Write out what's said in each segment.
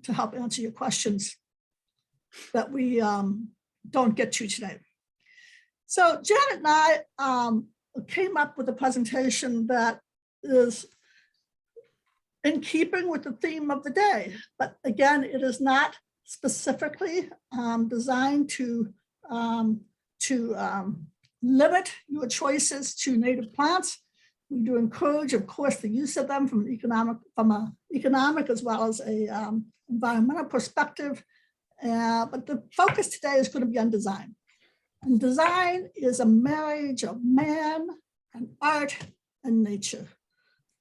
to help answer your questions that we don't get to today. So Janet and I came up with a presentation that is in keeping with the theme of the day, but again, it is not specifically designed to limit your choices to native plants. We do encourage, of course, the use of them from an economic as well as a environmental perspective. But the focus today is going to be on design. And design is a marriage of man and art and nature.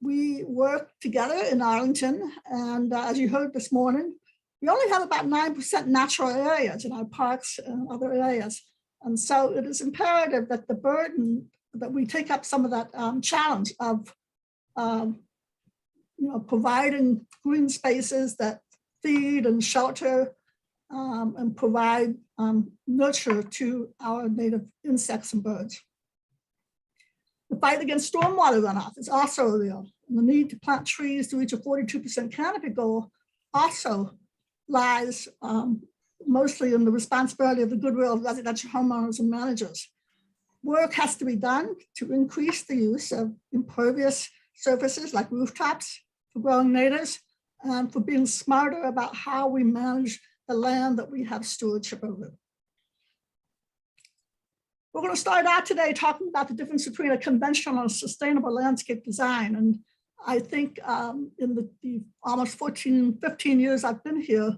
We work together in Arlington, and as you heard this morning, we only have about 9% natural areas in our parks and other areas. And so it is imperative that the burden, that we take up some of that challenge of providing green spaces that feed and shelter and provide nurture to our native insects and birds. The fight against stormwater runoff is also real. And the need to plant trees to reach a 42% canopy goal also lies mostly in the responsibility of the goodwill of residential homeowners and managers. Work has to be done to increase the use of impervious surfaces like rooftops for growing natives and for being smarter about how we manage the land that we have stewardship over. We're going to start out today talking about the difference between a conventional and sustainable landscape design. And I think in the almost 15 years I've been here,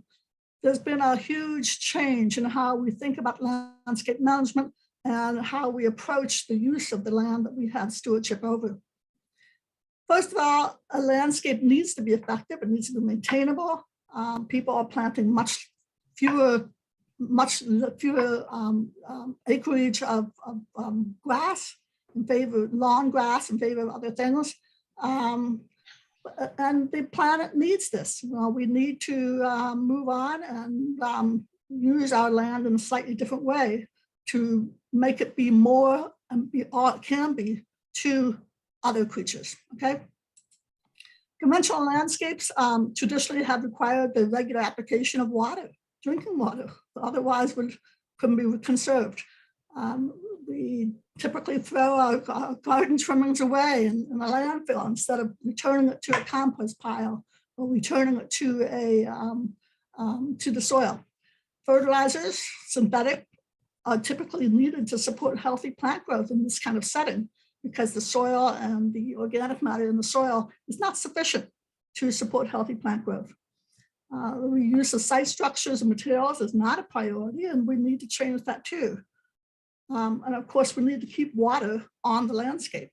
there's been a huge change in how we think about landscape management and how we approach the use of the land that we have stewardship over. First of all, a landscape needs to be effective. It needs to be maintainable. People are planting much fewer acreage of grass in favor of lawn grass in favor of other things. And the planet needs this. We need to move on and use our land in a slightly different way to make it be more and be all it can be to other creatures, okay? Conventional landscapes traditionally have required the regular application of water, drinking water, otherwise couldn't be conserved. We typically throw our garden trimmings away in a landfill instead of returning it to a compost pile or returning it to the soil. Fertilizers, synthetic, are typically needed to support healthy plant growth in this kind of setting because the soil and the organic matter in the soil is not sufficient to support healthy plant growth. The use of site structures and materials is not a priority, and we need to change that too. And of course, we need to keep water on the landscape.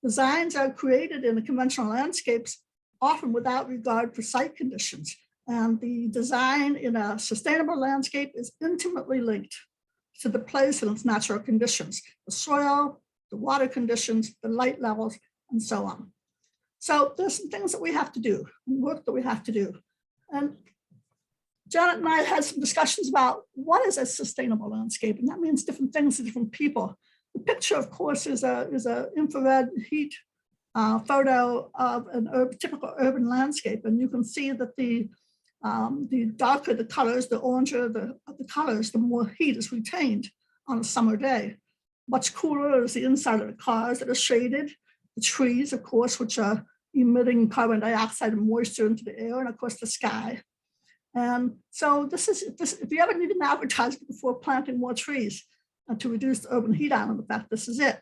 Designs are created in the conventional landscapes often without regard for site conditions. And the design in a sustainable landscape is intimately linked to the place and its natural conditions, the soil, the water conditions, the light levels, and so on. So there's some things that we have to do, work that we have to do. And Janet and I had some discussions about what is a sustainable landscape, and that means different things to different people. The picture, of course, is a infrared heat photo of a typical urban landscape, and you can see that the darker the colors, the oranger the colors, the more heat is retained on a summer day. Much cooler is the inside of the cars that are shaded, the trees, of course, which are emitting carbon dioxide and moisture into the air, and of course the sky. And so this, if you ever need an advertisement before planting more trees to reduce the urban heat island effect, this is it.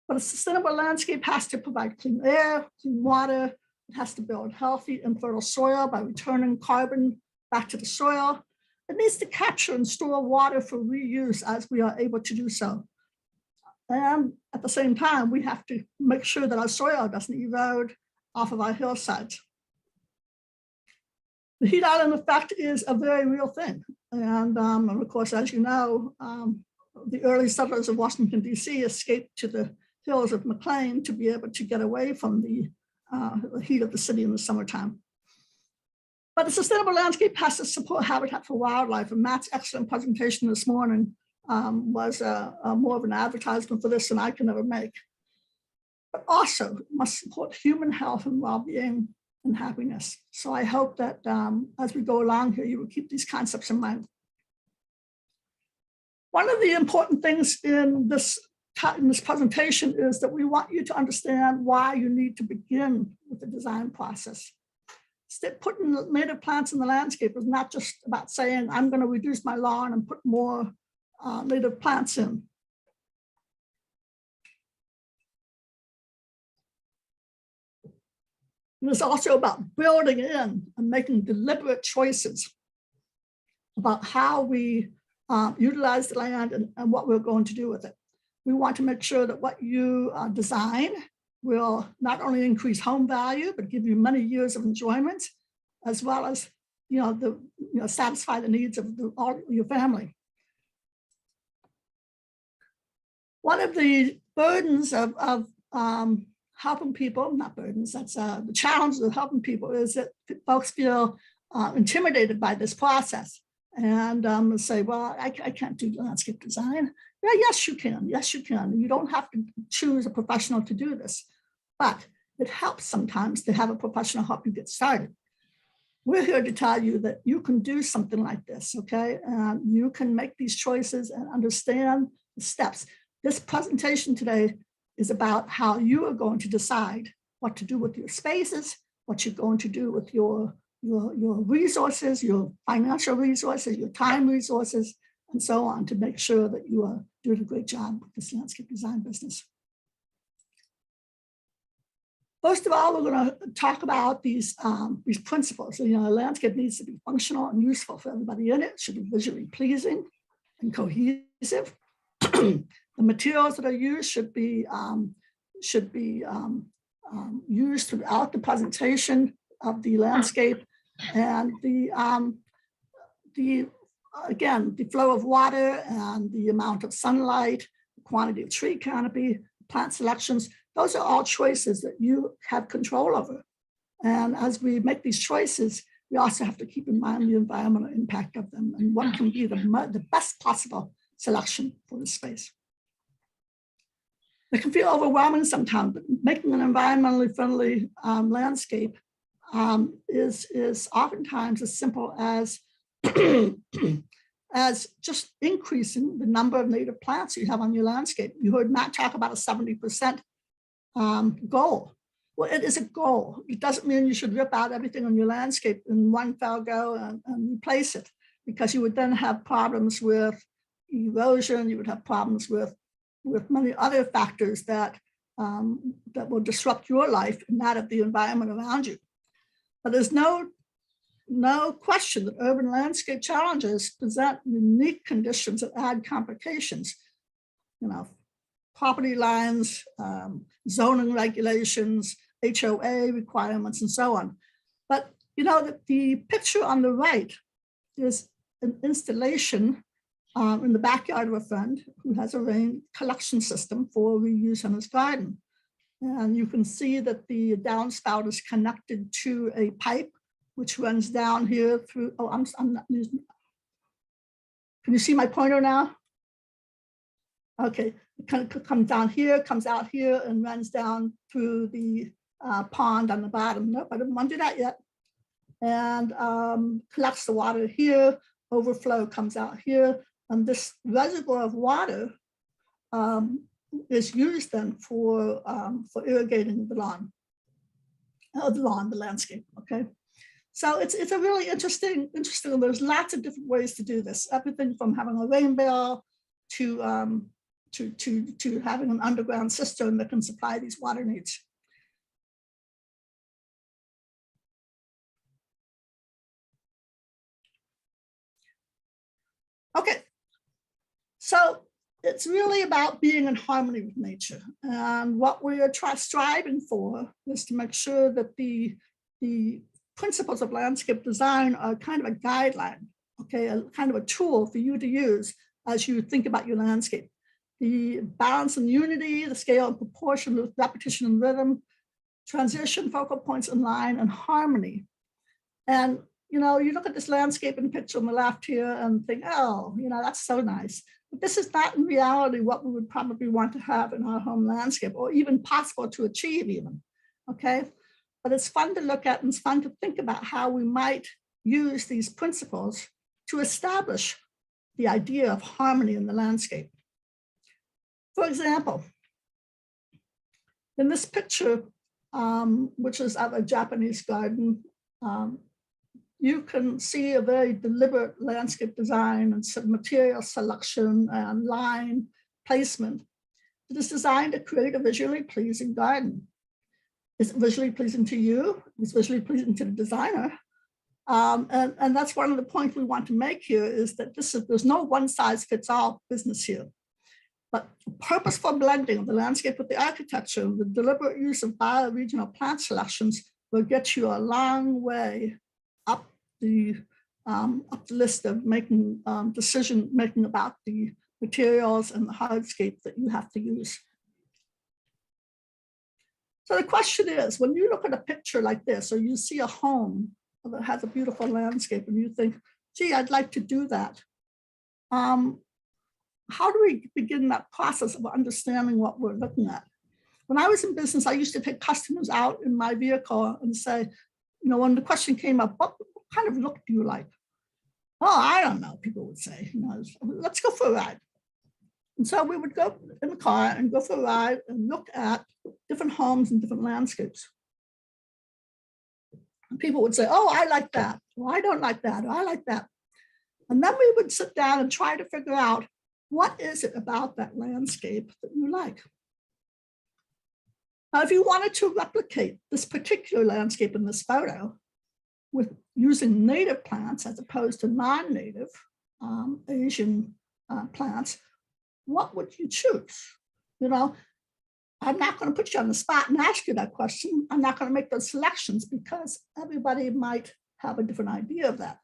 But a sustainable landscape has to provide clean air, clean water. It has to build healthy and fertile soil by returning carbon back to the soil. It needs to capture and store water for reuse as we are able to do so. And at the same time, we have to make sure that our soil doesn't erode off of our hillsides. The heat island effect is a very real thing. And of course, as you know, the early settlers of Washington, D.C. escaped to the hills of McLean to be able to get away from the heat of the city in the summertime. But the sustainable landscape has to support habitat for wildlife. And Matt's excellent presentation this morning was more of an advertisement for this than I can ever make. But also it must support human health and well-being and happiness. So I hope that as we go along here, you will keep these concepts in mind. One of the important things in this presentation is that we want you to understand why you need to begin with the design process. Putting native plants in the landscape is not just about saying, I'm going to reduce my lawn and put more native plants in. It is also about building in and making deliberate choices about how we utilize the land and what we're going to do with it. We want to make sure that what you design will not only increase home value, but give you many years of enjoyment, as well as satisfy the needs of your family. One of the burdens of helping people, not burdens, that's the challenges of helping people, is that folks feel intimidated by this process and say, well, I can't do landscape design. Yeah, yes, you can. Yes, you can. You don't have to choose a professional to do this, but it helps sometimes to have a professional help you get started. We're here to tell you that you can do something like this, okay? You can make these choices and understand the steps. This presentation today is about how you are going to decide what to do with your spaces, what you're going to do with your resources, your financial resources, your time resources, and so on, to make sure that you are doing a great job with this landscape design business. First of all, we're going to talk about these principles. So, a landscape needs to be functional and useful for everybody in it. It should be visually pleasing and cohesive. The materials that are used should be used throughout the presentation of the landscape, and again, the flow of water and the amount of sunlight, the quantity of tree canopy, plant selections. Those are all choices that you have control over. And as we make these choices, we also have to keep in mind the environmental impact of them and what can be the best possible selection for the space. It can feel overwhelming sometimes, but making an environmentally friendly landscape is oftentimes as simple as as just increasing the number of native plants you have on your landscape. You heard Matt talk about a 70% goal. Well, it is a goal. It doesn't mean you should rip out everything on your landscape in one fell go and replace it, because you would then have problems with erosion. You would have problems with many other factors that will disrupt your life and that of the environment around you. But there's no question that urban landscape challenges present unique conditions that add complications. Property lines, zoning regulations, HOA requirements, and so on. But the picture on the right is an installation in the backyard of a friend who has a rain collection system for reuse in his garden. And you can see that the downspout is connected to a pipe which runs down here through, I'm not using, can you see my pointer now? Okay, it kind of comes down here, comes out here, and runs down through the pond on the bottom. Nope, I didn't want to do that yet. And collects the water here, overflow comes out here, and this reservoir of water is used then for irrigating the lawn, the landscape, okay? So it's a really interesting, there's lots of different ways to do this. Everything from having a rain barrel to having an underground cistern that can supply these water needs. Okay, so it's really about being in harmony with nature. And what we are striving for is to make sure that the principles of landscape design are kind of a guideline, okay, a kind of a tool for you to use as you think about your landscape. The balance and unity, the scale and proportion, the repetition and rhythm, transition, focal points in line, and harmony. And you look at this landscape in the picture on the left here and think, oh, that's so nice. But this is not in reality what we would probably want to have in our home landscape, or even possible to achieve even, okay? but it's fun to look at and it's fun to think about how we might use these principles to establish the idea of harmony in the landscape. For example, in this picture, which is of a Japanese garden, you can see a very deliberate landscape design and some material selection and line placement that is designed to create a visually pleasing garden. Is it visually pleasing to you? Is it visually pleasing to the designer? And that's one of the points we want to make here is that there's no one size fits all business here. But purposeful blending of the landscape with the architecture, the deliberate use of bioregional plant selections will get you a long way up the list of making decision making about the materials and the hardscape that you have to use. So the question is, when you look at a picture like this, or you see a home that has a beautiful landscape and you think, gee, I'd like to do that. How do we begin that process of understanding what we're looking at? When I was in business, I used to take customers out in my vehicle and say, when the question came up, what kind of look do you like? Oh, I don't know, people would say, let's go for a ride. And so we would go in the car and go for a ride and look at different homes and different landscapes. And people would say, oh, I like that, or I don't like that, or I like that. And then we would sit down and try to figure out, what is it about that landscape that you like? Now, if you wanted to replicate this particular landscape in this photo with using native plants as opposed to non-native Asian plants, what would you choose? I'm not going to put you on the spot and ask you that question. I'm not going to make those selections because everybody might have a different idea of that.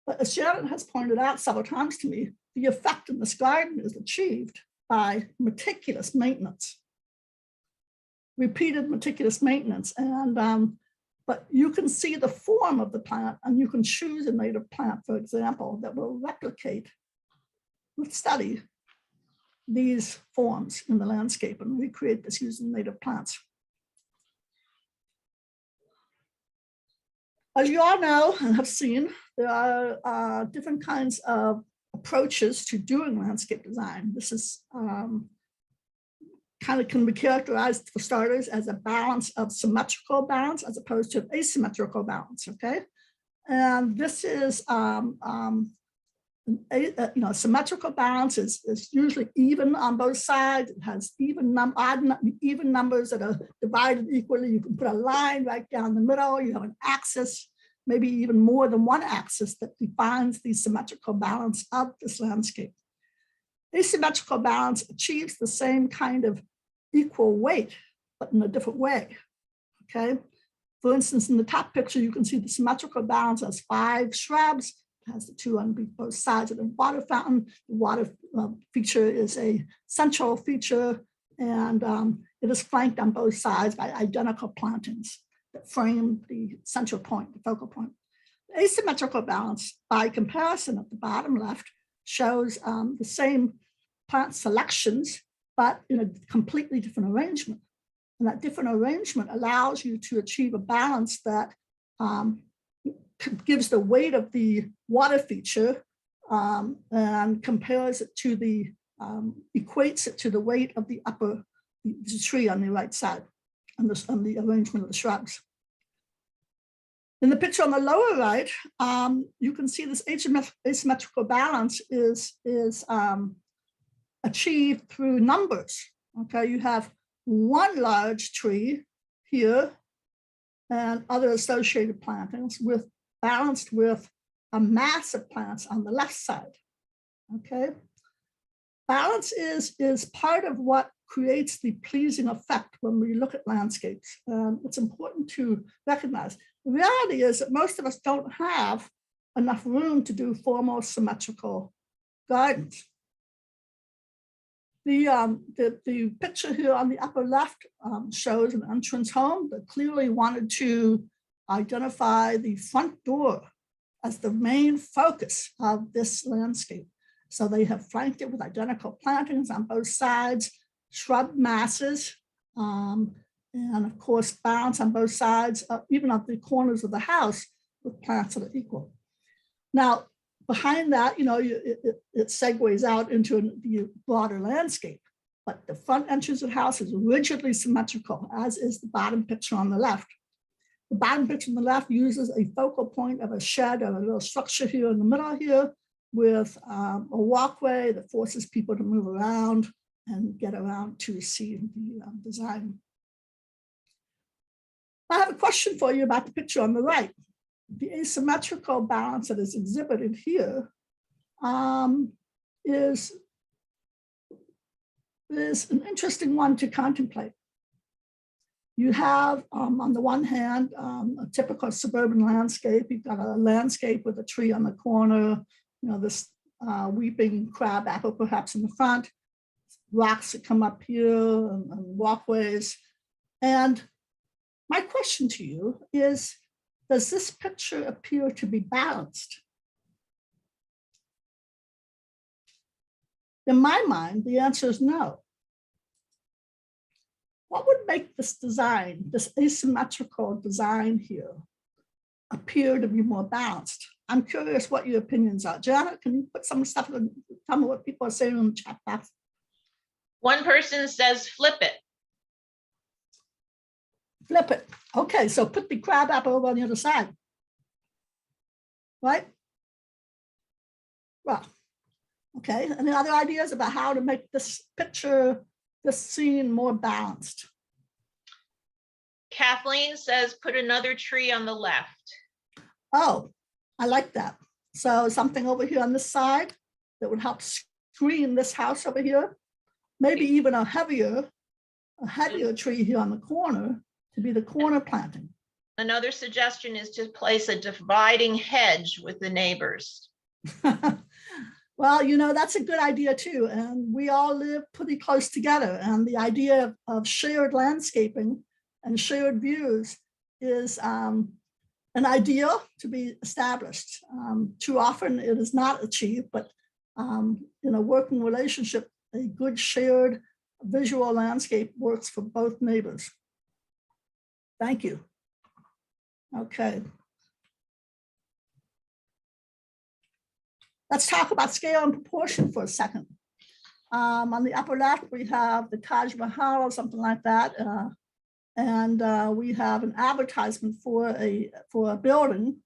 But as Sharon has pointed out several times to me, the effect in this garden is achieved by meticulous maintenance, repeated meticulous maintenance. But you can see the form of the plant and you can choose a native plant, for example, that will replicate, study these forms in the landscape and recreate this using native plants. As you all know and have seen, there are different kinds of approaches to doing landscape design. This is kind of can be characterized for starters as a balance of symmetrical balance as opposed to asymmetrical balance, okay? And this is, symmetrical balance is usually even on both sides. It has even numbers that are divided equally. You can put a line right down the middle. You have an axis, maybe even more than one axis that defines the symmetrical balance of this landscape. Asymmetrical balance achieves the same kind of equal weight, but in a different way, okay? For instance, in the top picture, you can see the symmetrical balance has 5 shrubs. It has the 2 on both sides of the water fountain. The water feature is a central feature, and it is flanked on both sides by identical plantings that frame the central point, the focal point. The asymmetrical balance, by comparison at the bottom left, shows the same plant selections, but in a completely different arrangement. And that different arrangement allows you to achieve a balance that gives the weight of the water feature and compares it to the, equates it to the weight of the tree on the right side and the arrangement of the shrubs. In the picture on the lower right, you can see this asymmetrical balance is achieved through numbers. Okay, you have one large tree here and other associated plantings balanced with a mass of plants on the left side. Okay, balance is part of what creates the pleasing effect when we look at landscapes. It's important to recognize. The reality is that most of us don't have enough room to do formal symmetrical gardens. The picture here on the upper left shows an entrance home that clearly wanted to identify the front door as the main focus of this landscape. So they have flanked it with identical plantings on both sides, shrub masses, And of course, balance on both sides, even at the corners of the house with plants that are equal. Now, behind that, it segues out into the broader landscape, but the front entrance of the house is rigidly symmetrical, as is the bottom picture on the left. The bottom picture on the left uses a focal point of a shed or a little structure here in the middle here with a walkway that forces people to move around and get around to see the design. I have a question for you about the picture on the right. The asymmetrical balance that is exhibited here is an interesting one to contemplate. You have, on the one hand, a typical suburban landscape. You've got a landscape with a tree on the corner, this weeping crab apple perhaps in the front, rocks that come up here and walkways. And my question to you is, does this picture appear to be balanced? In my mind, the answer is no. What would make this design, this asymmetrical design here, appear to be more balanced? I'm curious what your opinions are. Janet, can you put some stuff in, tell me what people are saying in the chat box? One person says flip it. Flip it. Okay, so put the crab apple over on the other side. Right? Well, okay. Any other ideas about how to make this picture, this scene more balanced? Kathleen says put another tree on the left. Oh, I like that. So something over here on this side that would help screen this house over here. Maybe even a heavier tree here on the corner to be the corner planting. Another suggestion is to place a dividing hedge with the neighbors. Well, that's a good idea too. And we all live pretty close together. And the idea of shared landscaping and shared views is an ideal to be established. Too often it is not achieved, but in a working relationship, a good shared visual landscape works for both neighbors. Thank you. Okay. Let's talk about scale and proportion for a second. On the upper left, we have the Taj Mahal or something like that. And we have an advertisement for a building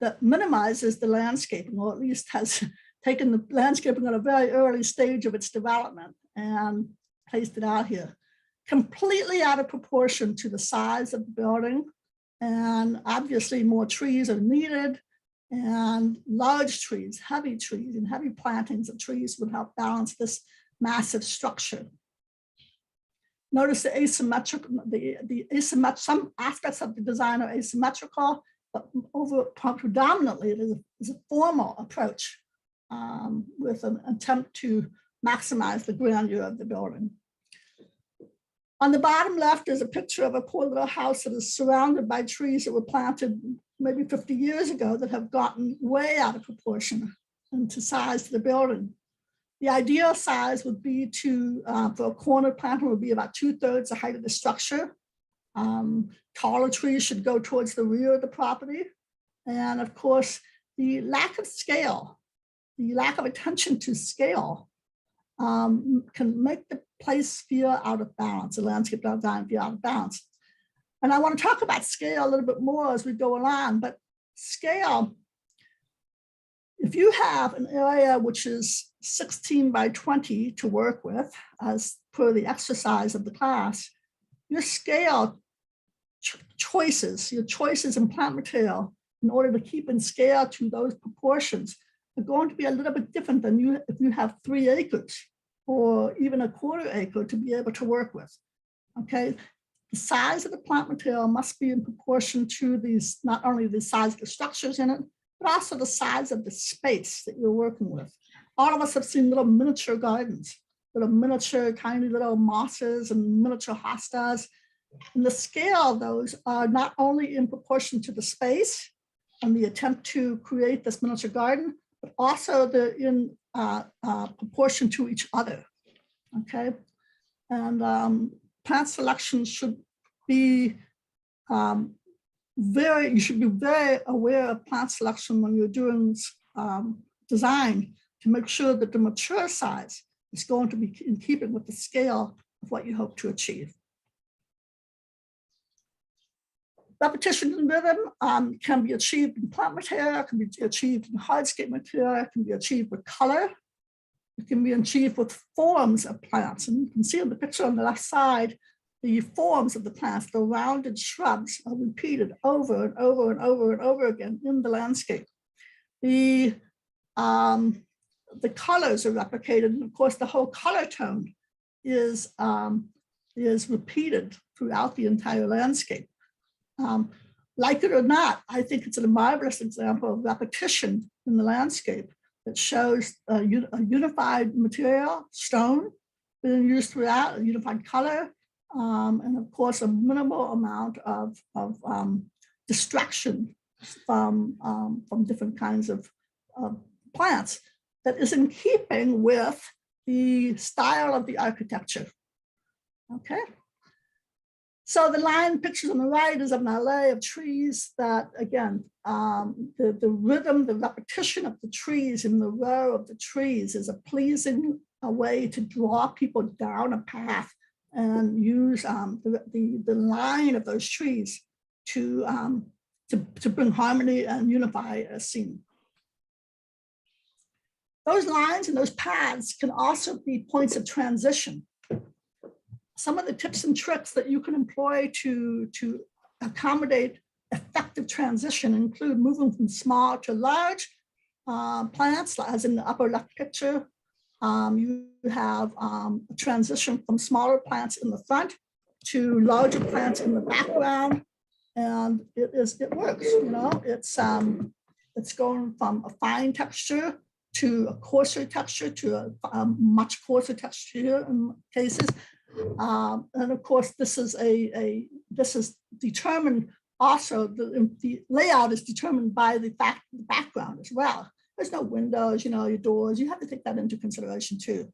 that minimizes the landscaping, or at least has taken the landscaping at a very early stage of its development and placed it out here. Completely out of proportion to the size of the building. And obviously more trees are needed, and large trees, heavy trees and heavy plantings of trees would help balance this massive structure. Notice the asymmetrical, some aspects of the design are asymmetrical, but predominantly it is a formal approach with an attempt to maximize the grandeur of the building. On the bottom left is a picture of a poor little house that is surrounded by trees that were planted maybe 50 years ago that have gotten way out of proportion into size to the building. The ideal size would be for a corner planting would be about 2/3 the height of the structure. Taller trees should go towards the rear of the property. And of course, the lack of scale, the lack of attention to scale can make the place feel out of balance, the landscape design feel out of balance. And I want to talk about scale a little bit more as we go along, but scale, if you have an area which is 16 by 20 to work with, as per the exercise of the class, your scale choices, your choices in plant material in order to keep in scale to those proportions are going to be a little bit different than if you have 3 acres or even a 1/4 acre to be able to work with, okay? The size of the plant material must be in proportion to these, not only the size of the structures in it, but also the size of the space that you're working with. All of us have seen little miniature gardens, little miniature, tiny little mosses and miniature hostas. And the scale of those are not only in proportion to the space and the attempt to create this miniature garden, but also they're in proportion to each other, okay? And plant selection should be you should be very aware of plant selection when you're doing design to make sure that the mature size is going to be in keeping with the scale of what you hope to achieve. Repetition and rhythm can be achieved in plant material, can be achieved in hardscape material, can be achieved with color. It can be achieved with forms of plants. And you can see in the picture on the left side, the forms of the plants, the rounded shrubs are repeated over and over and over and over again in the landscape. The colors are replicated, and of course the whole color tone is repeated throughout the entire landscape. Like it or not, I think it's a marvelous example of repetition in the landscape that shows a unified material, stone, being used throughout, a unified color, and of course a minimal amount of distraction from different kinds of plants that is in keeping with the style of the architecture. Okay. So the line pictures on the right is of an array of trees that, again, the rhythm, the repetition of the trees in the row of the trees is a pleasing way to draw people down a path and use the line of those trees to bring harmony and unify a scene. Those lines and those paths can also be points of transition. Some of the tips and tricks that you can employ to accommodate effective transition include moving from small to large plants, as in the upper left picture. You have a transition from smaller plants in the front to larger plants in the background, and it works. You know, it's going from a fine texture to a coarser texture to a much coarser texture in cases. And of course, this is determined also, the layout is determined by the background as well. There's no windows, you know, your doors, you have to take that into consideration too.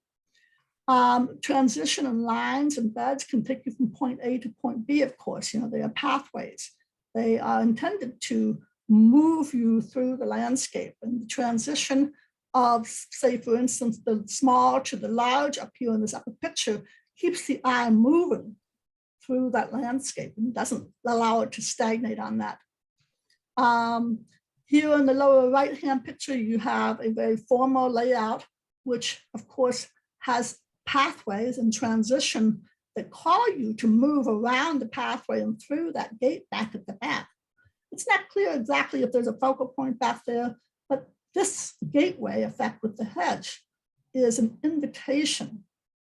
Transition and lines and beds can take you from point A to point B, of course, you know, they are pathways. They are intended to move you through the landscape, and the transition of, say, for instance, the small to the large up here in this upper picture keeps the eye moving through that landscape and doesn't allow it to stagnate on that. Here in the lower right-hand picture, you have a very formal layout, which of course has pathways and transition that call you to move around the pathway and through that gate back at the back. It's not clear exactly if there's a focal point back there, but this gateway effect with the hedge is an invitation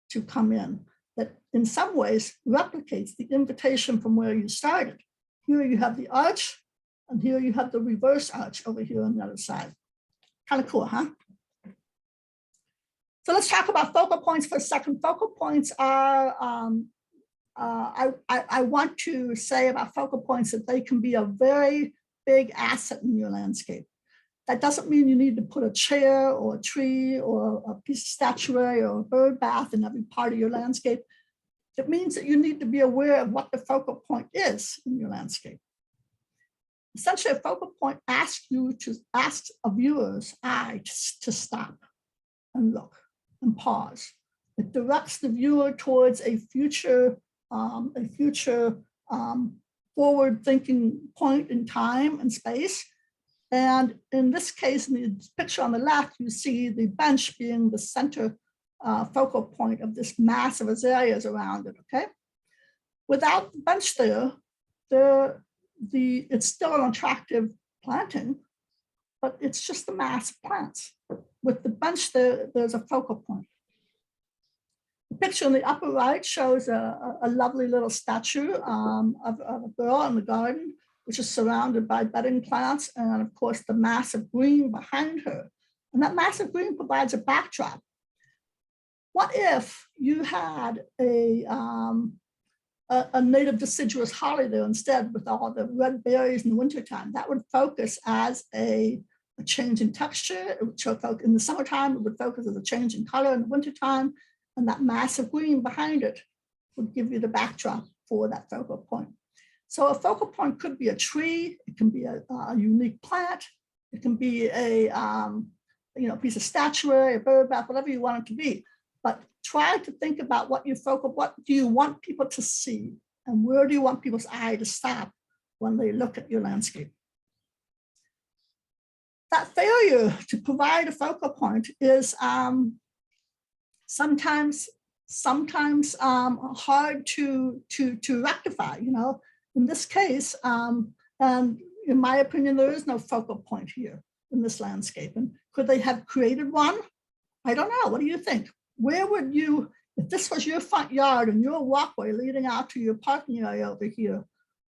to come in that in some ways replicates the invitation from where you started. Here you have the arch, and here you have the reverse arch over here on the other side. Kind of cool, huh? So let's talk about focal points for a second. Focal points are, I want to say about focal points that they can be a very big asset in your landscape. That doesn't mean you need to put a chair or a tree or a piece of statuary or a bird bath in every part of your landscape. It means that you need to be aware of what the focal point is in your landscape. Essentially, a focal point asks a viewer's eye to stop and look and pause. It directs the viewer towards a future forward-thinking point in time and space. And in this case, in the picture on the left, you see the bench being the center focal point of this mass of azaleas around it, okay? Without the bench there, it's still an attractive planting, but it's just the mass of plants. With the bench there, there's a focal point. The picture on the upper right shows a lovely little statue of a girl in the garden, which is surrounded by bedding plants, and of course the massive green behind her. And that massive green provides a backdrop. What if you had a native deciduous holly there instead with all the red berries in the wintertime? That would focus as a change in texture. It would show in the summertime, it would focus as a change in color in the wintertime, and that massive green behind it would give you the backdrop for that focal point. So a focal point could be a tree, it can be a unique plant, it can be a piece of statuary, a bird bath, whatever you want it to be. But try to think about what do you want people to see, and where do you want people's eye to stop when they look at your landscape. That failure to provide a focal point is sometimes hard to rectify. In this case, and in my opinion, there is no focal point here in this landscape. And could they have created one? I don't know. What do you think? Where would you, if this was your front yard and your walkway leading out to your parking area over here,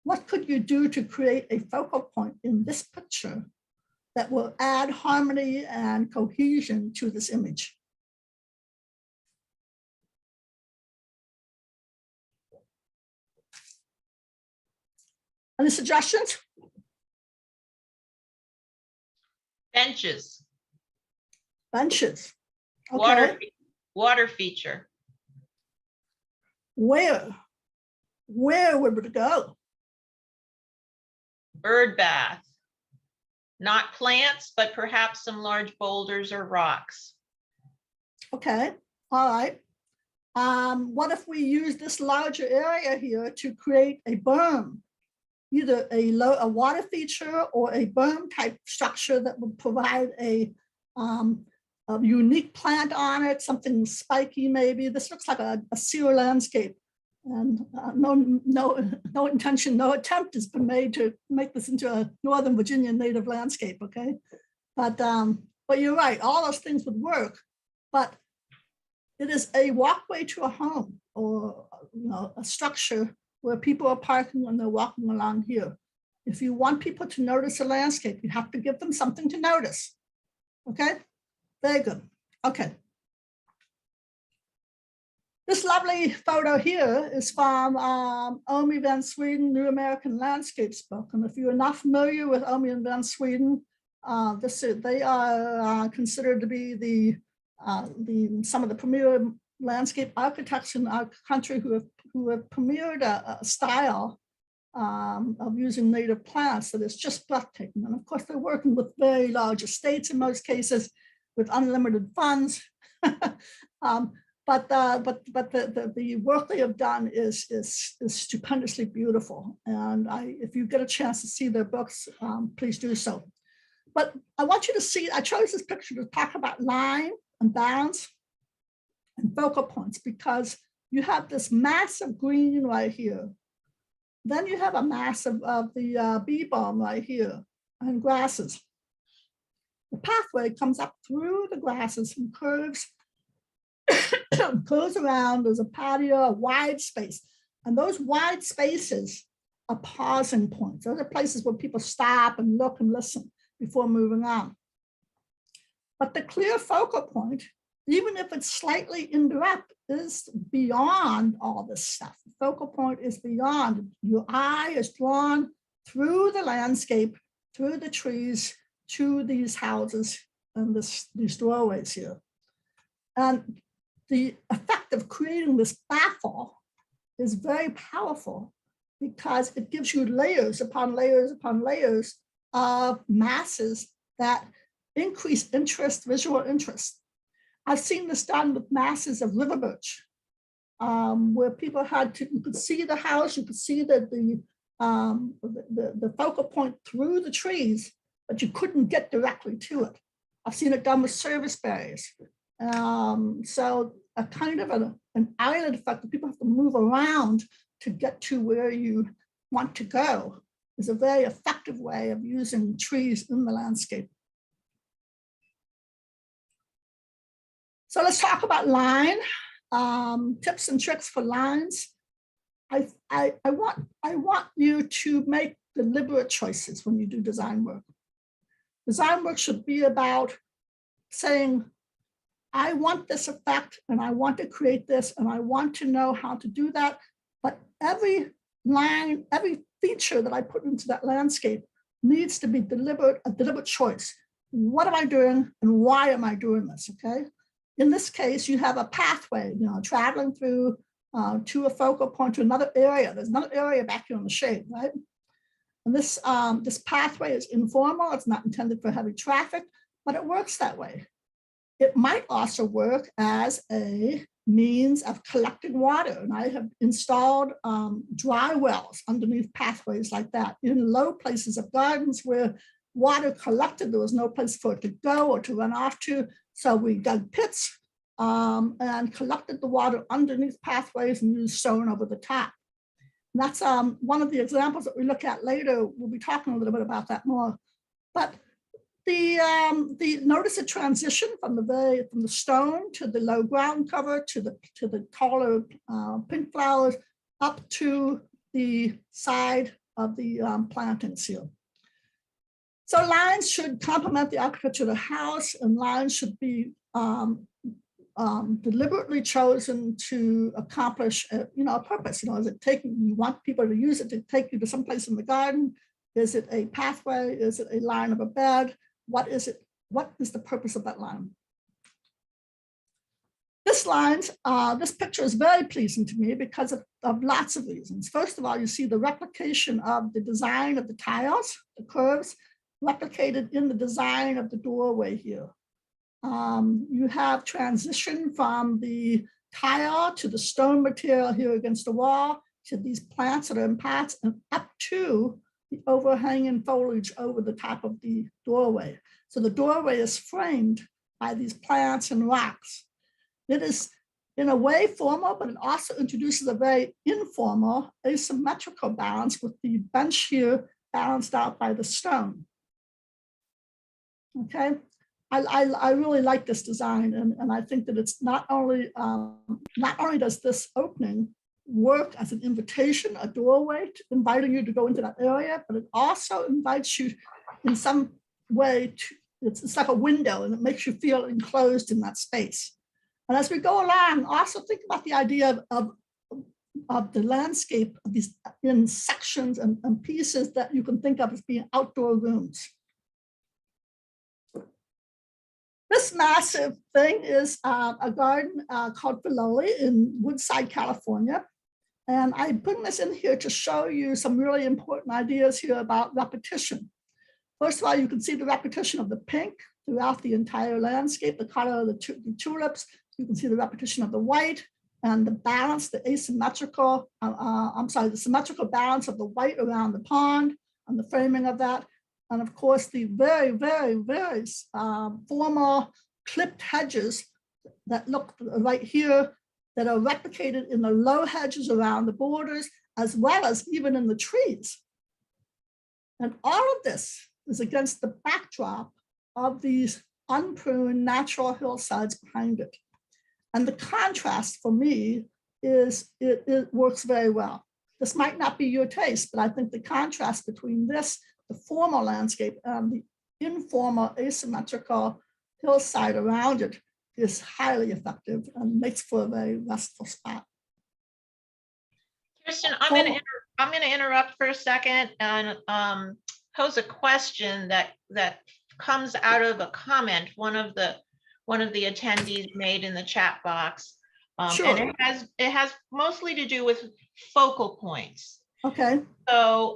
what could you do to create a focal point in this picture that will add harmony and cohesion to this image? Any suggestions? Benches. Benches. Okay. Water feature. Where would it go? Bird bath. Not plants, but perhaps some large boulders or rocks. Okay, all right. What if we use this larger area here to create a berm, either a water feature or a berm type structure that would provide a unique plant on it, something spiky maybe. This looks like a sewer landscape, and no intention, no attempt has been made to make this into a Northern Virginia native landscape, okay? But you're right, all those things would work, but it is a walkway to a home or a structure where people are parking when they're walking along here. If you want people to notice a landscape, you have to give them something to notice, okay? Very good. Okay. This lovely photo here is from Omi van Sweden, New American Landscapes book. And if you're not familiar with Omi and van Sweden, they are considered to be some of the premier landscape architects in our country who have premiered a style of using native plants that is just breathtaking. And of course, they're working with very large estates in most cases, with unlimited funds, but the work they have done is stupendously beautiful. And if you get a chance to see their books, please do so. But I want you to see, I chose this picture to talk about line and bounds and focal points, because you have this massive green right here. Then you have a mass of the bee balm right here and grasses. The pathway comes up through the grasses and curves around. There's a patio, a wide space. And those wide spaces are pausing points. Those are places where people stop and look and listen before moving on. But the clear focal point, even if it's slightly indirect, is beyond all this stuff. The focal point is beyond. Your eye is drawn through the landscape, through the trees, to these houses and these doorways here. And the effect of creating this baffle is very powerful, because it gives you layers upon layers upon layers of masses that increase interest, visual interest. I've seen this done with masses of river birch, where people you could see the house, you could see the focal point through the trees, but you couldn't get directly to it. I've seen it done with service berries. So a kind of an island effect that people have to move around to get to where you want to go is a very effective way of using trees in the landscape. So let's talk about line, tips and tricks for lines. I want you to make deliberate choices when you do design work. Design work should be about saying, I want this effect and I want to create this and I want to know how to do that. But every line, every feature that I put into that landscape needs to be a deliberate choice. What am I doing and why am I doing this, okay? In this case, you have a pathway, traveling through to a focal point to another area. There's another area back here in the shade, right? And this pathway is informal. It's not intended for heavy traffic, but it works that way. It might also work as a means of collecting water. And I have installed dry wells underneath pathways like that in low places of gardens where water collected. There was no place for it to go or to run off to. So we dug pits and collected the water underneath pathways and used stone over the top. And that's one of the examples that we look at later. We'll be talking a little bit about that more. But the notice a transition from the stone to the low ground cover to the taller pink flowers up to the side of the plantings here. So lines should complement the architecture of the house, and lines should be deliberately chosen to accomplish a purpose. Is it taking, you want people to use it to take you to someplace in the garden? Is it a pathway? Is it a line of a bed? What is it? What is the purpose of that line? This picture is very pleasing to me because of lots of reasons. First of all, you see the replication of the design of the tiles, the curves, replicated in the design of the doorway here. You have transition from the tile to the stone material here against the wall to these plants that are in pots and up to the overhanging foliage over the top of the doorway. So the doorway is framed by these plants and rocks. It is in a way formal, but it also introduces a very informal asymmetrical balance with the bench here balanced out by the stone. Okay, I really like this design, and I think that it's not only does this opening work as an invitation, a doorway, inviting you to go into that area, but it also invites you in some way to, it's like a window, and it makes you feel enclosed in that space. And as we go along, also think about the idea of the landscape of these in sections and pieces that you can think of as being outdoor rooms. This massive thing is a garden called Filoli in Woodside, California. And I'm putting this in here to show you some really important ideas here about repetition. First of all, you can see the repetition of the pink throughout the entire landscape, the color of the tulips. You can see the repetition of the white and the balance, the asymmetrical, the symmetrical balance of the white around the pond and the framing of that. And of course, the very, very, very formal clipped hedges that look right here that are replicated in the low hedges around the borders, as well as even in the trees. And all of this is against the backdrop of these unpruned natural hillsides behind it. And the contrast for me is it works very well. This might not be your taste, but I think the contrast between this, the formal landscape, and the informal asymmetrical hillside around it is highly effective and makes for a very restful spot. Kirsten, I'm going to interrupt for a second and pose a question that comes out of a comment one of the attendees made in the chat box. Sure. And it has mostly to do with focal points. Okay. So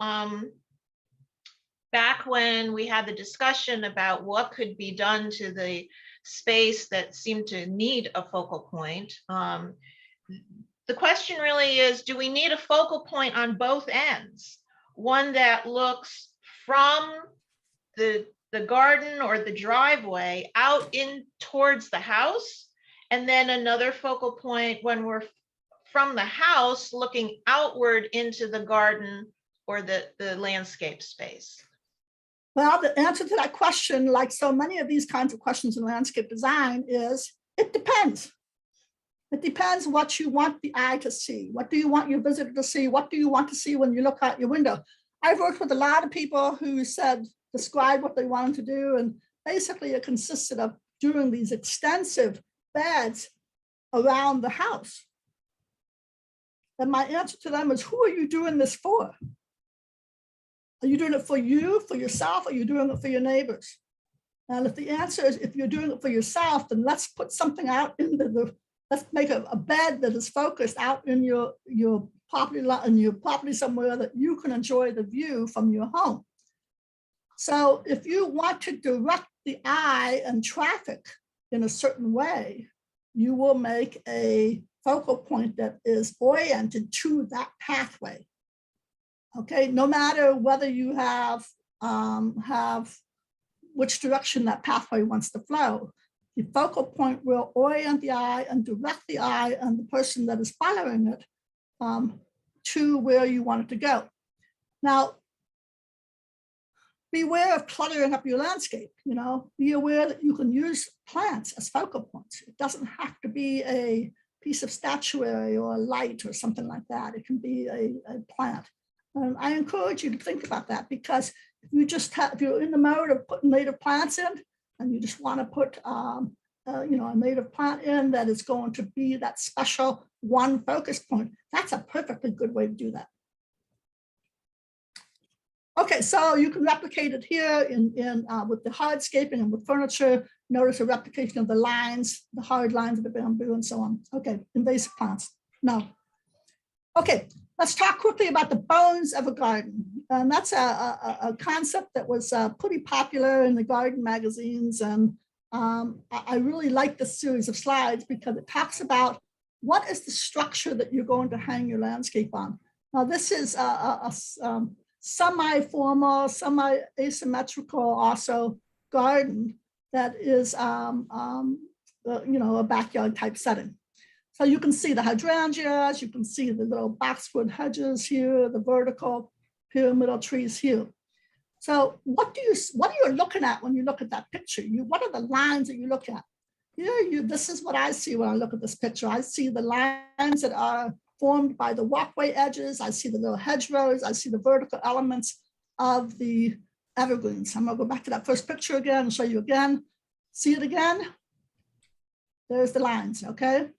back when we had the discussion about what could be done to the space that seemed to need a focal point, the question really is, do we need a focal point on both ends? One that looks from the garden or the driveway out in towards the house, and then another focal point when we're from the house looking outward into the garden or the landscape space? Well, the answer to that question, like so many of these kinds of questions in landscape design, is it depends. It depends what you want the eye to see. What do you want your visitor to see? What do you want to see when you look out your window? I've worked with a lot of people who describe what they wanted to do, and basically it consisted of doing these extensive beds around the house. And my answer to them is, who are you doing this for? Are you doing it for you, for yourself, or are you doing it for your neighbors? And if the answer is, if you're doing it for yourself, then let's put something out into the let's make a bed that is focused out in your property lot, in your property somewhere that you can enjoy the view from your home. So if you want to direct the eye and traffic in a certain way, you will make a focal point that is oriented to that pathway. Okay, no matter whether you have which direction that pathway wants to flow, the focal point will orient the eye and direct the eye and the person that is following it to where you want it to go. Now, beware of cluttering up your landscape. You know, be aware that you can use plants as focal points. It doesn't have to be a piece of statuary or a light or something like that. It can be a plant. And I encourage you to think about that, because if you just have, if you're in the mode of putting native plants in, and you just want to put you know, a native plant in that is going to be that special one focus point, that's a perfectly good way to do that. Okay, so you can replicate it here with the hardscaping and with furniture. Notice a replication of the lines, the hard lines of the bamboo and so on. Okay, invasive plants. No. Okay, let's talk quickly about the bones of a garden. And that's a concept that was pretty popular in the garden magazines. And I really like this series of slides because it talks about what is the structure that you're going to hang your landscape on. Now, this is a semi-formal, semi-asymmetrical also garden that is, you know, a backyard type setting. So you can see the hydrangeas, you can see the little boxwood hedges here, the vertical pyramidal trees here. So what are you looking at when you look at that picture? What are the lines that you look at? Here, this is what I see when I look at this picture. I see the lines that are formed by the walkway edges. I see the little hedgerows. I see the vertical elements of the evergreens. I'm gonna go back to that first picture again and show you again. See it again? There's the lines, okay?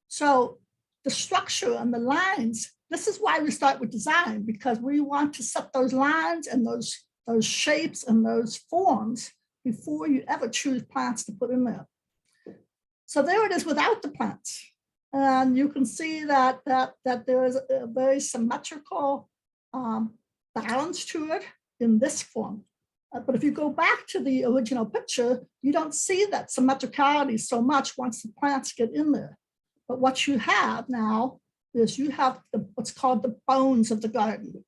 So the structure and the lines, this is why we start with design, because we want to set those lines and those shapes and those forms before you ever choose plants to put in there. So there it is without the plants. And you can see that there is a very symmetrical balance to it in this form. But if you go back to the original picture, you don't see that symmetricality so much once the plants get in there. But what you have now is you have what's called the bones of the garden.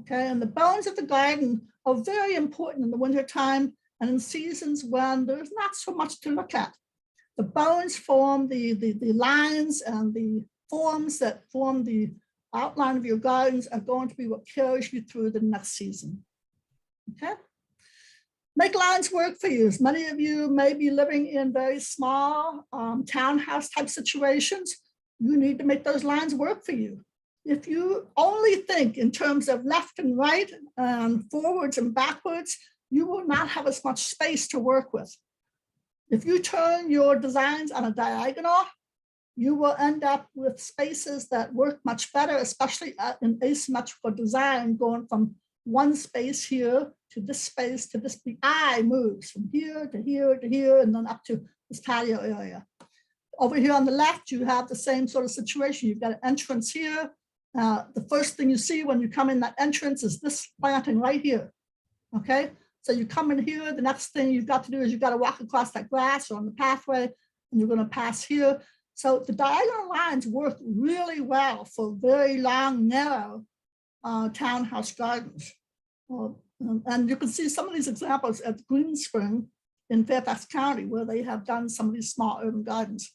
Okay, and the bones of the garden are very important in the wintertime and in seasons when there's not so much to look at. The bones form the lines and the forms that form the outline of your gardens are going to be what carries you through the next season. Okay. Make lines work for you. As many of you may be living in very small townhouse type situations. You need to make those lines work for you. If you only think in terms of left and right and forwards and backwards, you will not have as much space to work with. If you turn your designs on a diagonal, you will end up with spaces that work much better, especially in asymmetrical design, going from one space here to this space to this. The eye moves from here to here to here and then up to this patio area. Over here on the left, you have the same sort of situation. You've got an entrance here. The first thing you see when you come in that entrance is this planting right here. Okay, so you come in here. The next thing you've got to do is you've got to walk across that grass or on the pathway, and you're going to pass here. So the diagonal lines work really well for very long, narrow townhouse gardens. And you can see some of these examples at Green Spring in Fairfax County, where they have done some of these small urban gardens.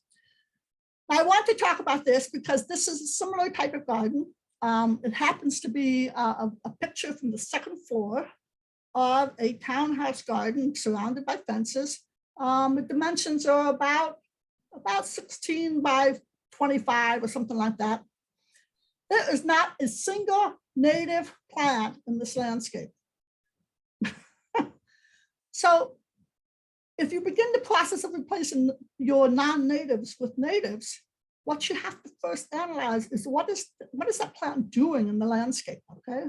I want to talk about this because this is a similar type of garden. It happens to be a picture from the second floor of a townhouse garden surrounded by fences. The dimensions are about 16 by 25 or something like that. There is not a single native plant in this landscape. So if you begin the process of replacing your non-natives with natives, what you have to first analyze is what is that plant doing in the landscape, okay?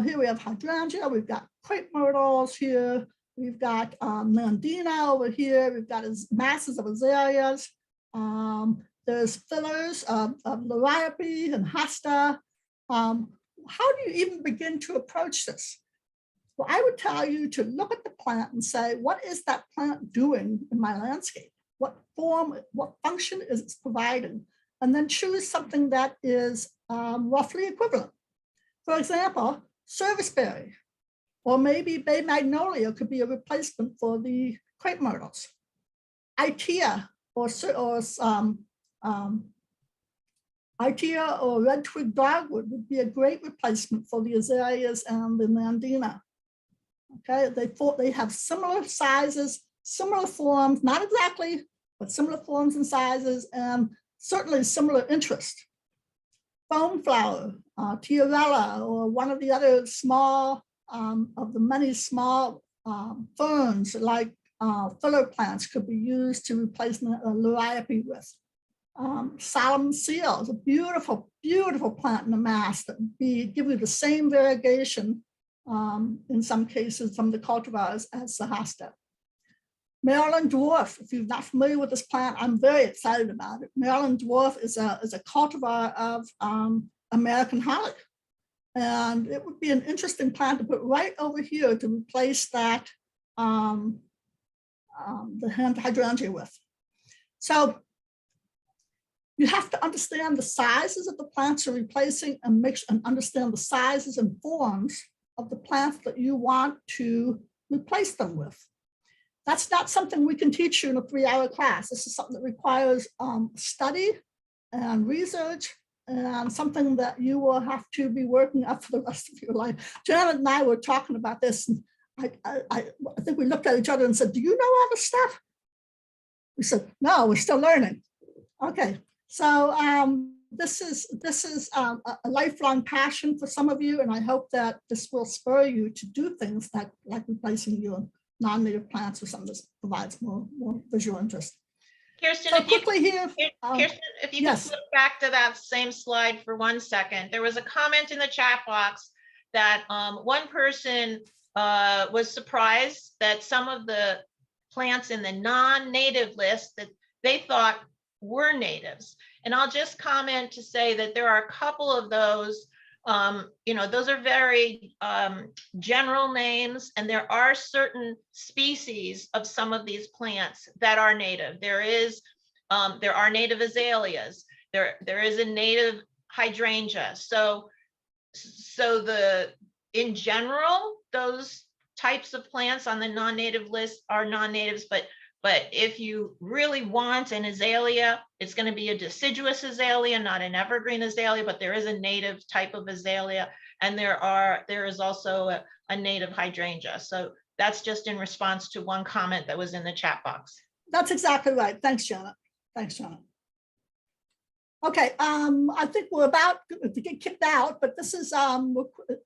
Here we have hydrangea, we've got crepe myrtles here, we've got nandina over here, we've got masses of azaleas. There's fillers of liriope and hosta. How do you even begin to approach this? Well, I would tell you to look at the plant and say, what is that plant doing in my landscape? What form, what function is it providing? And then choose something that is roughly equivalent. For example, serviceberry, or maybe bay magnolia could be a replacement for the crepe myrtles. Itea Itea or red twig dogwood would be a great replacement for the azaleas and the nandina. Okay, they have similar sizes, similar forms, not exactly, but similar forms and sizes, and certainly similar interest. Foam flower, tiarella, or one of the other small, of the many small ferns like filler plants could be used to replace liriope with. Solemn seal is a beautiful, beautiful plant in the mass that would give you the same variegation in some cases from the cultivars as the hosta. Maryland dwarf, if you're not familiar with this plant, I'm very excited about it. Maryland dwarf is a cultivar of American holly. And it would be an interesting plant to put right over here to replace that, the hydrangea with. So you have to understand the sizes of the plants you're replacing and understand the sizes and forms of the plants that you want to replace them with. That's not something we can teach you in a 3-hour class. This is something that requires study and research, and something that you will have to be working up for the rest of your life. Janet and I were talking about this, and I think we looked at each other and said, do you know all this stuff? We said, no, we're still learning. Okay, so this is a lifelong passion for some of you, and I hope that this will spur you to do things like replacing your non-native plants with something that provides more visual interest. Kirsten, So if you quickly here, Kirsten, if you yes. could flip back to that same slide for 1 second. There was a comment in the chat box that one person was surprised that some of the plants in the non-native list that they thought were natives. And I'll just comment to say that there are a couple of those, those are very general names, and there are certain species of some of these plants that are native. There are native azaleas. There is a native hydrangea. So in general, those types of plants on the non-native list are non-natives, but if you really want an azalea, it's going to be a deciduous azalea, not an evergreen azalea, but there is a native type of azalea, and there is also a native hydrangea. So that's just in response to one comment that was in the chat box. That's exactly right. Thanks, Janet. Thanks, Janet. Okay, I think we're about to get kicked out, but this is,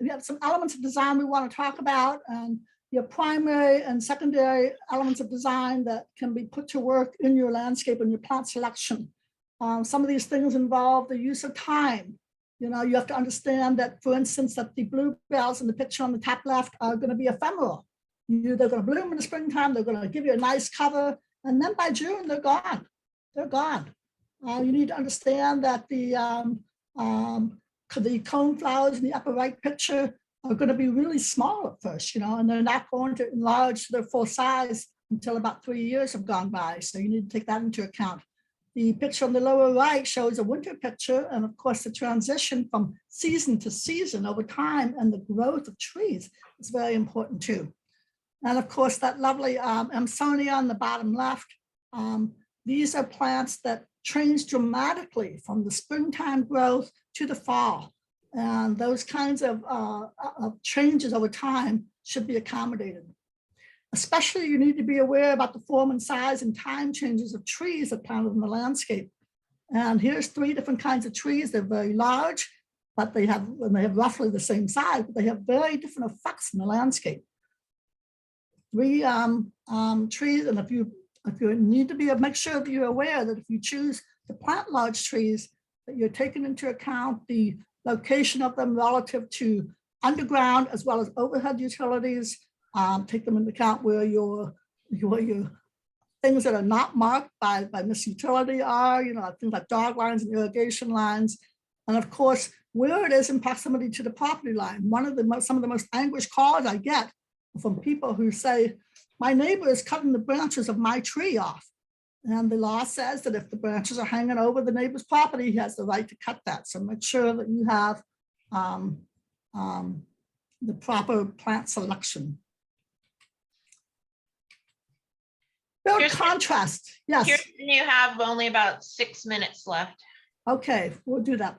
we have some elements of design we want to talk about, and your primary and secondary elements of design that can be put to work in your landscape and your plant selection. Some of these things involve the use of time. You have to understand that, for instance, that the bluebells in the picture on the top left are going to be ephemeral. They're going to bloom in the springtime, they're going to give you a nice cover, and then by June, they're gone. They're gone. You need to understand that the cone flowers in the upper right picture are going to be really small at first, and they're not going to enlarge to their full size until about 3 years have gone by. So you need to take that into account. The picture on the lower right shows a winter picture, and of course the transition from season to season over time and the growth of trees is very important too. And of course that lovely Amsonia on the bottom left, these are plants that change dramatically from the springtime growth to the fall. And those kinds of changes over time should be accommodated. Especially, you need to be aware about the form and size and time changes of trees that are planted in the landscape. And here's 3 different kinds of trees. They're very large, but they have roughly the same size, but they have very different effects in the landscape. 3 trees, and if you need to make sure that you're aware that if you choose to plant large trees, that you're taking into account the location of them relative to underground as well as overhead utilities. Take them into account where your things that are not marked by this utility are, things like dog lines and irrigation lines. And of course, where it is in proximity to the property line. Some of the most anguished calls I get from people who say, my neighbor is cutting the branches of my tree off. And the law says that if the branches are hanging over the neighbor's property, he has the right to cut that. So make sure that you have the proper plant selection. Build contrast. Yes. Kirsten, you have only about 6 minutes left. Okay, we'll do that.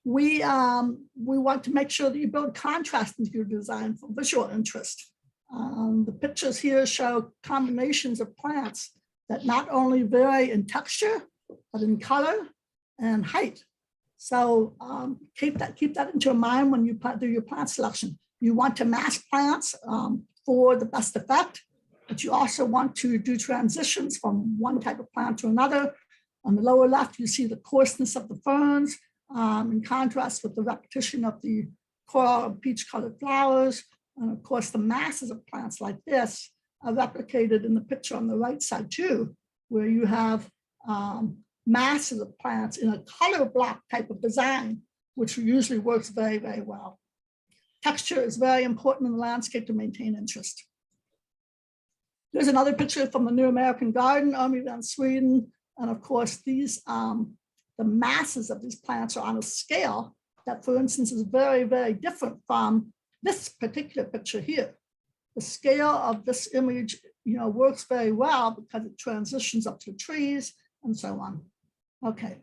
We want to make sure that you build contrast into your design for visual interest. The pictures here show combinations of plants that not only vary in texture, but in color and height. So keep that into your mind when you do your plant selection. You want to mask plants for the best effect, but you also want to do transitions from one type of plant to another. On the lower left, you see the coarseness of the ferns in contrast with the repetition of the coral and peach-colored flowers. And of course, the masses of plants like this are replicated in the picture on the right side too, where you have masses of plants in a color block type of design, which usually works very, very well. Texture is very important in the landscape to maintain interest. There's another picture from the New American Garden, Arlington, Sweden. And of course, the masses of these plants are on a scale that, for instance, is very, very different from this particular picture here. The scale of this image, works very well because it transitions up to trees and so on. Okay,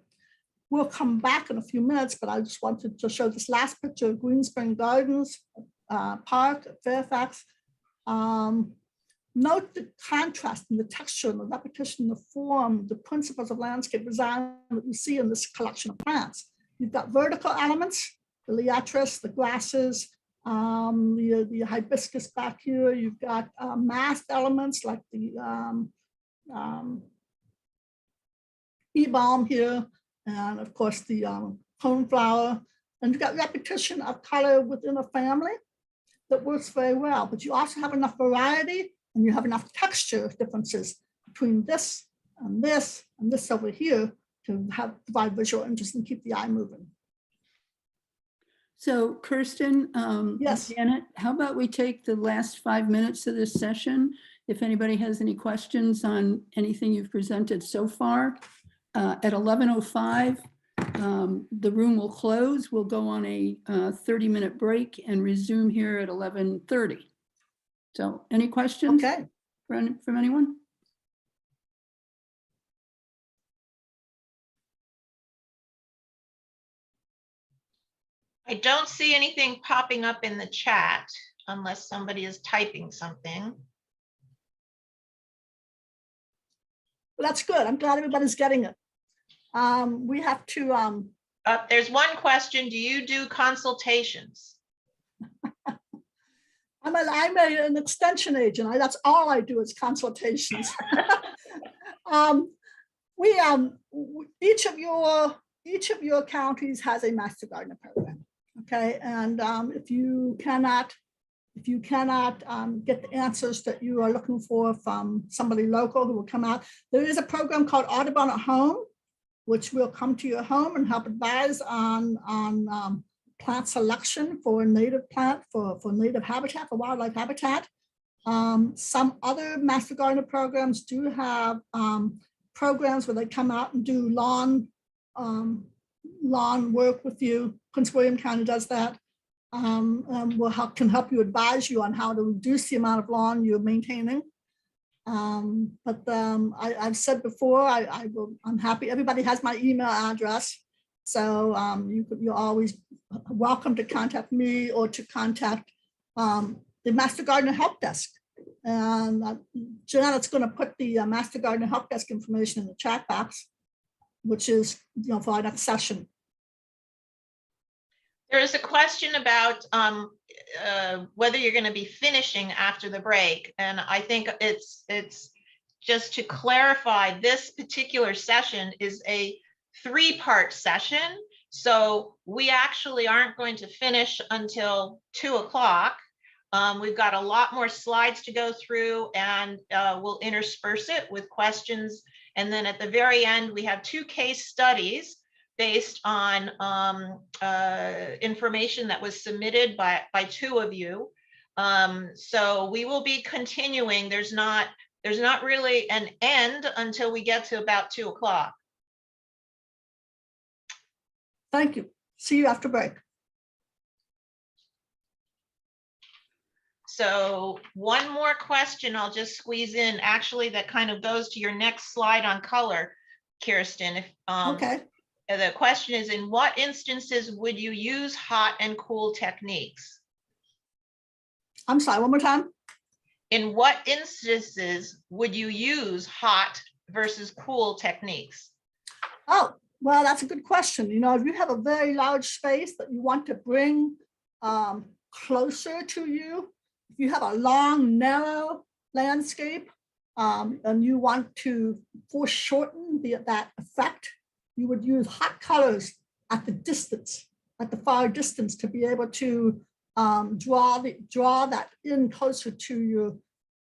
we'll come back in a few minutes, but I just wanted to show this last picture of Green Spring Gardens Park at Fairfax. Note the contrast in the texture and the repetition, the form, the principles of landscape design that you see in this collection of plants. You've got vertical elements, the liatris, the grasses, the hibiscus back here. You've got massed elements like the e-balm here, and of course the coneflower. And you've got repetition of color within a family that works very well, but you also have enough variety and you have enough texture differences between this and this and this over here to provide visual interest and keep the eye moving. So Kirsten, yes, Janet, how about we take the last 5 minutes of this session? If anybody has any questions on anything you've presented so far, at 11:05, the room will close. We'll go on a 30-minute break and resume here at 11:30. So any questions from anyone? I don't see anything popping up in the chat unless somebody is typing something. Well, that's good. I'm glad everybody's getting it. We have to. There's one question. Do you do consultations? I'm an extension agent. That's all I do is consultations. Each of your counties has a master gardener program. Okay, and if you cannot get the answers that you are looking for from somebody local who will come out, there is a program called Audubon at Home, which will come to your home and help advise on plant selection for a native plant, for native habitat, for wildlife habitat. Some other master gardener programs do have programs where they come out and do lawn work with you. Prince William County does that. Can help you, advise you on how to reduce the amount of lawn you're maintaining. I've said before, I'm happy. Everybody has my email address. So you're always welcome to contact me or to contact the Master Gardener Help Desk. And Janet's going to put the Master Gardener Help Desk information in the chat box, which is for our next session. There is a question about whether you're going to be finishing after the break. And I think it's just to clarify, this particular session is a 3-part session. So we actually aren't going to finish until 2 o'clock. We've got a lot more slides to go through, and we'll intersperse it with questions. And then at the very end, we have 2 case studies based on information that was submitted by 2 of you. So we will be continuing. There's not really an end until we get to about 2 o'clock. Thank you. See you after break. So one more question I'll just squeeze in, actually, that kind of goes to your next slide on color, Kirsten. If Okay. the question is, in what instances would you use hot and cool techniques? I'm sorry, one more time. In what instances would you use hot versus cool techniques? Oh, well, that's a good question. You know, if you have a very large space that you want to bring closer to you, if you have a long, narrow landscape and you want to foreshorten that effect, you would use hot colors at the distance, at the far distance, to be able to draw that in closer to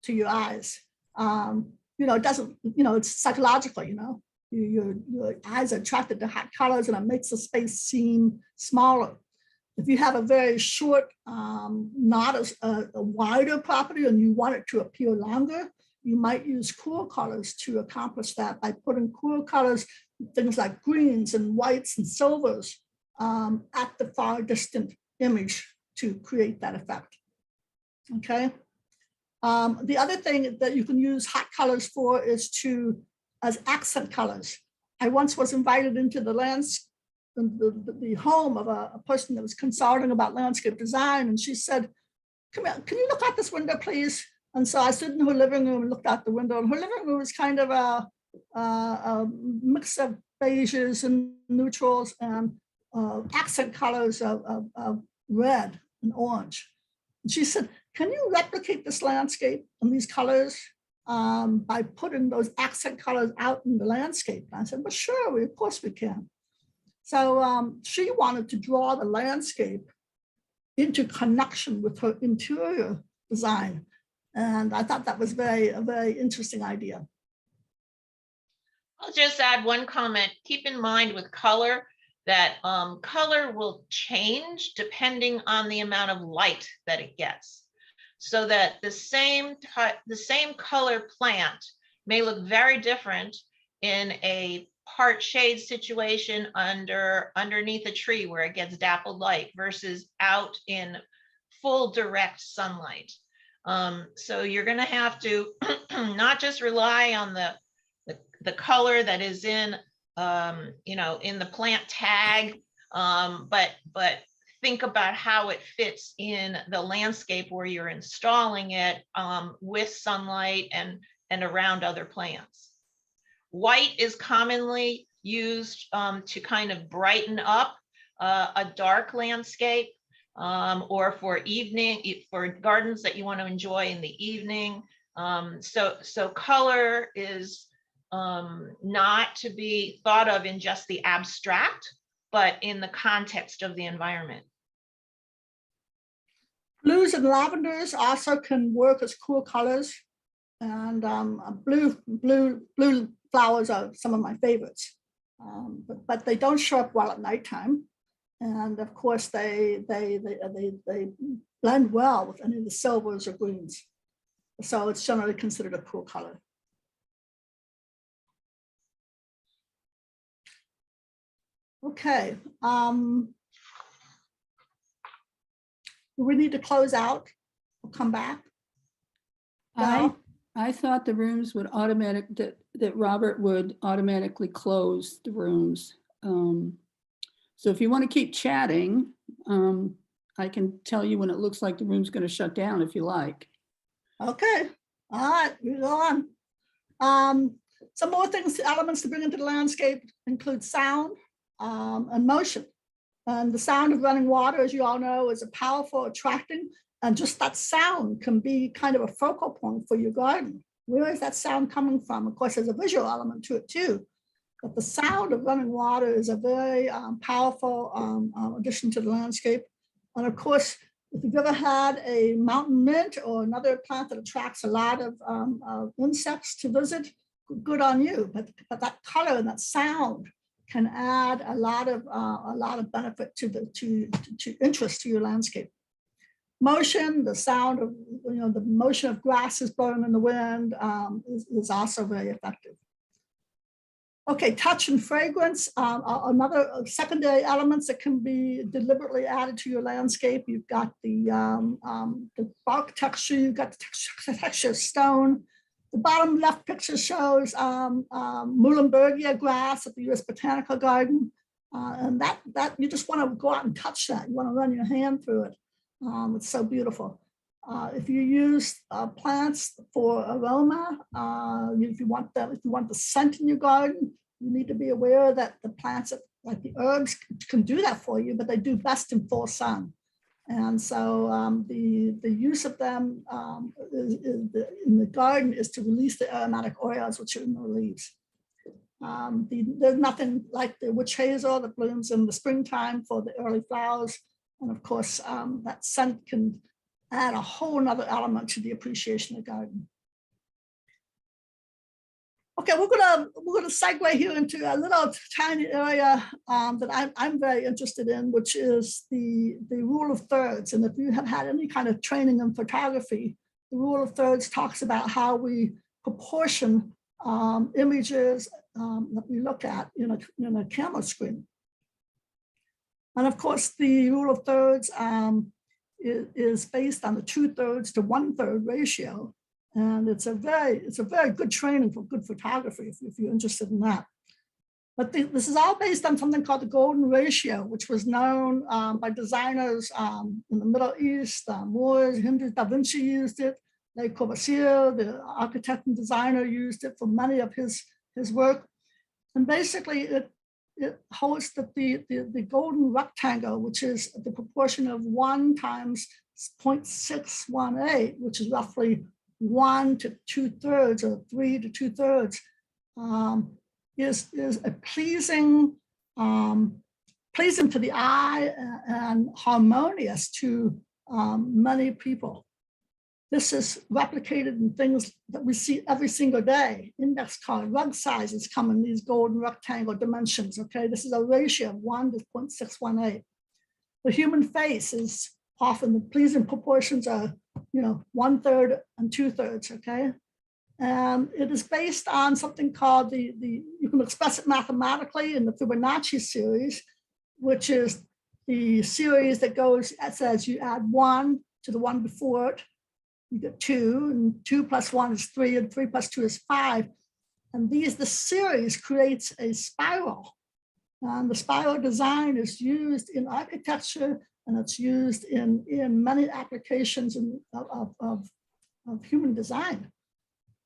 your eyes. You know, it doesn't, you know, it's psychological, you know. Your eyes are attracted to hot colors, and it makes the space seem smaller. If you have a very short, not a wider property, and you want it to appear longer, you might use cool colors to accomplish that by putting cool colors, things like greens and whites and silvers, at the far distant image to create that effect. Okay. The other thing that you can use hot colors for is as accent colors. I once was invited into the home of a person that was consulting about landscape design, and she said, "Come here, can you look out this window, please?" And so I stood in her living room and looked out the window, and her living room was kind of a mix of beiges and neutrals and accent colors of red and orange. And she said, "Can you replicate this landscape and these colors by putting those accent colors out in the landscape?" And I said, "Well, sure, of course we can." So she wanted to draw the landscape into connection with her interior design. And I thought that was a very interesting idea. I'll just add one comment. Keep in mind with color that color will change depending on the amount of light that it gets. So that the same color plant may look very different in a part shade situation underneath a tree where it gets dappled light versus out in full direct sunlight. So you're going to have to not just rely on the color that is in you know, in the plant tag, but think about how it fits in the landscape where you're installing it with sunlight and around other plants. White is commonly used to kind of brighten up a dark landscape, or for gardens that you want to enjoy in the evening. So color is not to be thought of in just the abstract, but in the context of the environment. Blues and lavenders also can work as cool colors, and blue flowers are some of my favorites, but they don't show up well at nighttime, and of course they blend well with any of the silvers or greens, so it's generally considered a cool color. Okay, we need to close out. We'll come back. I thought the rooms would that Robert would automatically close the rooms. So if you want to keep chatting, I can tell you when it looks like the room's going to shut down if you like. Okay, all right, we go on. Some more elements to bring into the landscape include sound and motion. And the sound of running water, as you all know, is a powerful, attracting, and just that sound can be kind of a focal point for your garden. Where is that sound coming from? Of course, there's a visual element to it too, but the sound of running water is a very powerful addition to the landscape. And of course, If you've ever had a mountain mint or another plant that attracts a lot of insects to visit, good on you. But that color and that sound can add a lot of benefit to interest to your landscape. Motion, the sound of the motion of grasses blowing in the wind is also very effective. Okay, touch and fragrance, another secondary elements that can be deliberately added to your landscape. You've got the bark texture, you've got the texture of stone. The bottom left picture shows Muhlenbergia grass at the US Botanical Garden. And that you just want to go out and touch that. You want to run your hand through it. It's so beautiful. If you use plants for aroma, if you want the scent in your garden, you need to be aware that the plants, like the herbs, can do that for you, but they do best in full sun. And so the use of them in the garden is to release the aromatic oils which are in the leaves. There's nothing like the witch hazel that blooms in the springtime for the early flowers. And of course, that scent can add a whole nother element to the appreciation of the garden. Okay, we're gonna segue here into a little tiny area that I'm very interested in, which is the rule of thirds. And if you have had any kind of training in photography, the rule of thirds talks about how we proportion images that we look at in a camera screen. And of course, the rule of thirds is based on the 2/3 to 1/3 ratio. And it's a very good training for good photography if you're interested in that. But this is all based on something called the golden ratio, which was known by designers in the Middle East. Moors, Hindus, Da Vinci used it. Le Corbusier, the architect and designer, used it for many of his work. And basically, it holds that the golden rectangle, which is the proportion of 1 times 0.618, which is roughly 1 to 2/3 or 3 to 2/3, is a pleasing to the eye and harmonious to many people. This is replicated in things that we see every single day. Index card, rug sizes come in these golden rectangle dimensions, okay? This is a ratio of 1 to 0.618. The human face is often the pleasing proportions are, 1/3 and 2/3, okay? And it is based on something called you can express it mathematically in the Fibonacci series, which is the series that goes, it says you add 1 to the one before it, you get 2, and 2 plus 1 is 3, and 3 plus 2 is 5. And the series creates a spiral. And the spiral design is used in architecture, and it's used in many applications of human design.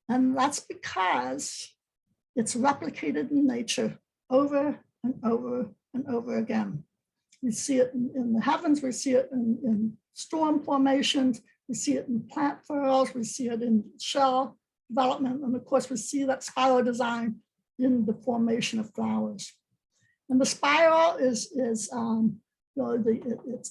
And that's because it's replicated in nature over and over and over again. We see it in the heavens, we see it in storm formations, we see it in plant furrows, we see it in shell development, and of course we see that spiral design in the formation of flowers. And the spiral it's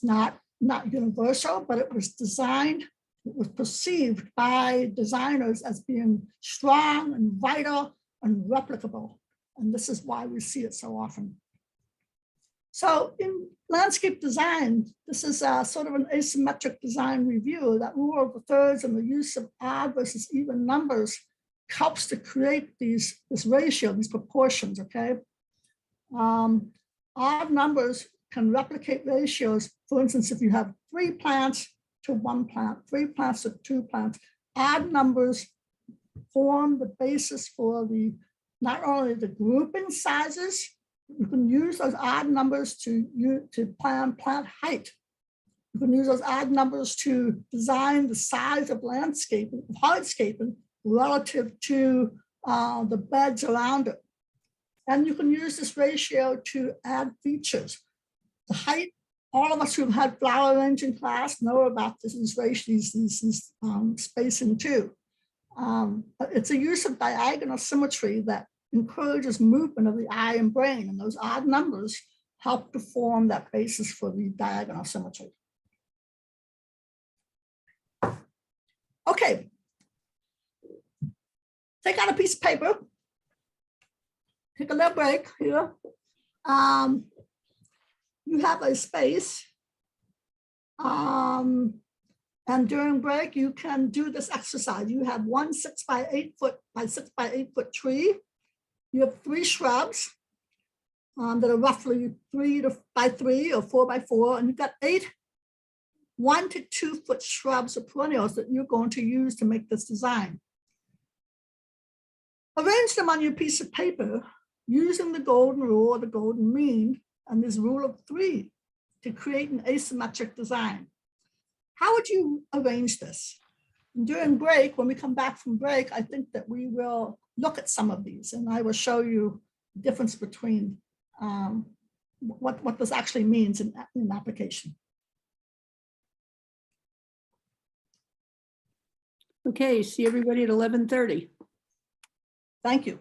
not universal, but it was designed, it was perceived by designers as being strong and vital and replicable. And this is why we see it so often. So in landscape design, this is sort of an asymmetric design review. That rule of the thirds and the use of odd versus even numbers helps to create this ratio, these proportions, okay? Odd numbers can replicate ratios. For instance, if you have 3 plants to 1 plant, 3 plants to 2 plants, odd numbers form the basis for not only the grouping sizes, you can use those odd numbers to plan plant height. You can use those odd numbers to design the size of landscaping, hardscaping, relative to the beds around it. And you can use this ratio to add features. The height, all of us who've had flower arranging class know about these ratios, these spacing too. It's a use of diagonal symmetry that encourages movement of the eye and brain, and those odd numbers help to form that basis for the diagonal symmetry. Okay. Take out a piece of paper. Take a little break here. You have a space. And during break, you can do this exercise. You have one 6 by 8 foot by 6 by 8 foot tree. You have 3 shrubs that are roughly 3 by 3 or 4 by 4. And you've got 8 1 to 2 foot shrubs or perennials that you're going to use to make this design. Arrange them on your piece of paper using the golden rule or the golden mean and this rule of 3 to create an asymmetric design. How would you arrange this? And during break, when we come back from break, I think that we will look at some of these and I will show you the difference between what this actually means in application. Okay, see everybody at 11:30. Thank you.